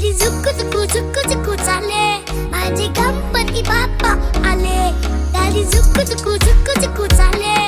गाडी झुकू झुकू झुकू झुकू चाले, माझे गणपती बाप्पा आले. गाडी झुकू झुकू झुकू झुकू चाले.